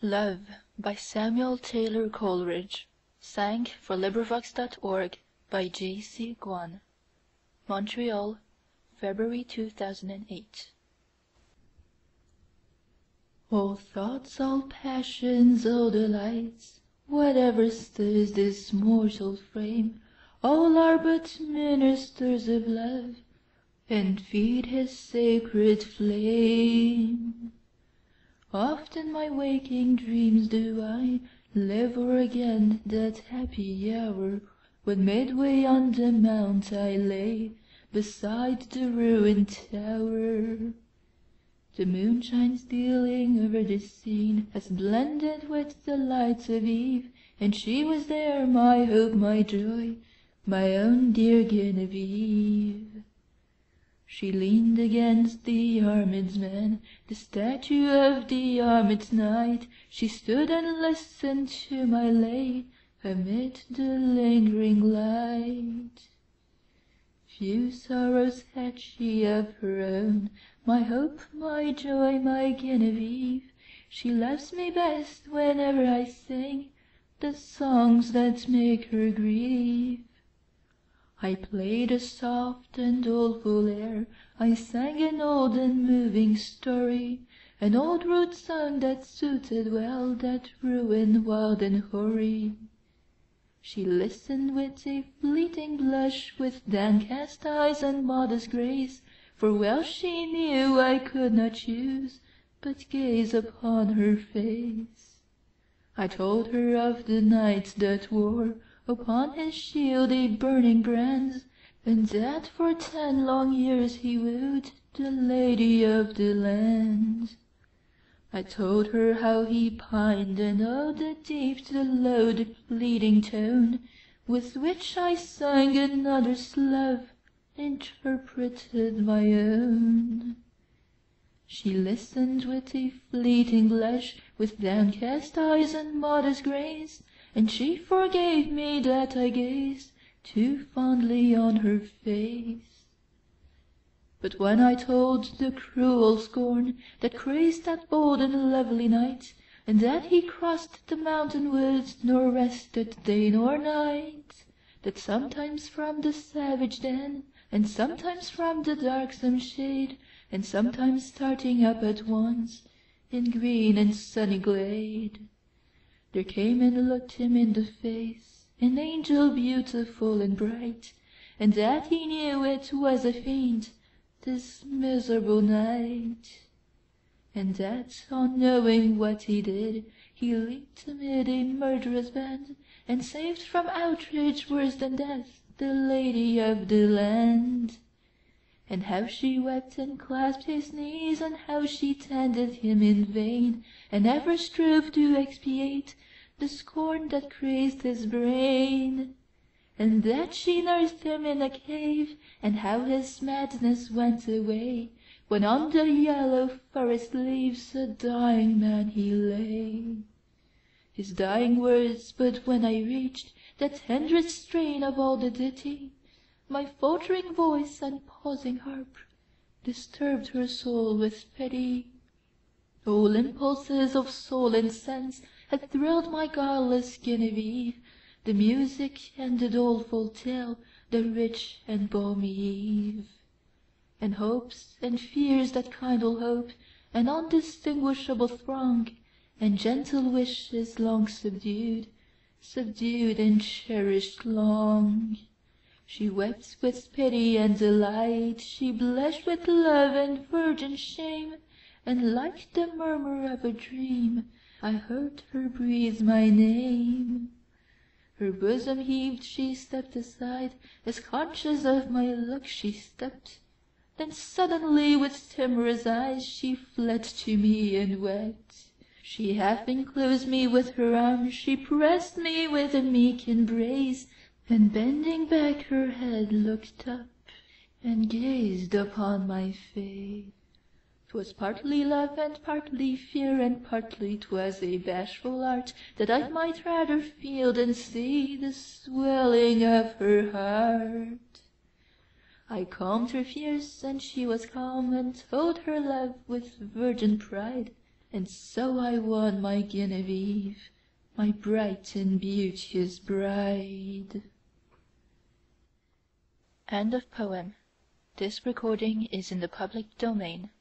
Love by Samuel Taylor Coleridge. Sang for LibriVox.org by JCG. Montreal, February 2008. All thoughts, all passions, all delights, whatever stirs this mortal frame, all are but ministers of love, and feed his sacred flame. Oft in my waking dreams do I live o'er again that happy hour, when midway on the mount I lay, beside the ruined tower. The moonshine stealing over the scene has blended with the lights of eve, and she was there, my hope, my joy, my own dear Genevieve. She leaned against the armed man, the statue of the armed knight. She stood and listened to my lay, amid the lingering light. Few sorrows had she of her own, my hope, my joy, my Genevieve. She loves me best whenever I sing the songs that make her grieve. I played a soft and doleful air, I sang an old and moving story, an old rude song that suited well that ruin wild and hoary. She listened with a fleeting blush, with downcast eyes and modest grace, for well she knew I could not choose but gaze upon her face. I told her of the knight that wore upon his shield a burning brand, and that for 10 long years he wooed the lady of the land. I told her how he pined, and oh, the deep, the low, the pleading tone with which I sang another's love, interpreted my own. She listened with a fleeting blush, with downcast eyes and modest grace, and she forgave me that I gazed too fondly on her face. But when I told the cruel scorn that crazed that bold and lovely knight, and that he crossed the mountain woods, nor rested day nor night, that sometimes from the savage den, and sometimes from the darksome shade, and sometimes starting up at once in green and sunny glade, there came and looked him in the face an angel beautiful and bright, and that he knew it was a fiend, this miserable night, and that, on knowing what he did, he leaped amid a murderous band, and saved from outrage worse than death the lady of the land. And how she wept and clasped his knees, and how she tended him in vain, and ever strove to expiate the scorn that crazed his brain. And that she nursed him in a cave, and how his madness went away, when on the yellow forest leaves a dying man he lay. His dying words, but when I reached that tenderest strain of all the ditty, my faltering voice and pausing harp disturbed her soul with pity. All impulses of soul and sense had thrilled my guileless Genevieve, the music and the doleful tale, the rich and balmy eve. And hopes and fears that kindle hope, an undistinguishable throng, and gentle wishes long subdued, subdued and cherished long. She wept with pity and delight, she blushed with love and virgin shame, and like the murmur of a dream I heard her breathe my name. Her bosom heaved, she stepped aside, as conscious of my look she stepped, then suddenly with timorous eyes she fled to me and wept. She half enclosed me with her arms, she pressed me with a meek embrace, and bending back her head looked up and gazed upon my face. 'Twas partly love and partly fear, and partly 'twas a bashful art, that I might rather feel than see the swelling of her heart. I calmed her fears, and she was calm, and told her love with virgin pride, and so I won my Genevieve, my bright and beauteous bride. End of poem. This recording is in the public domain.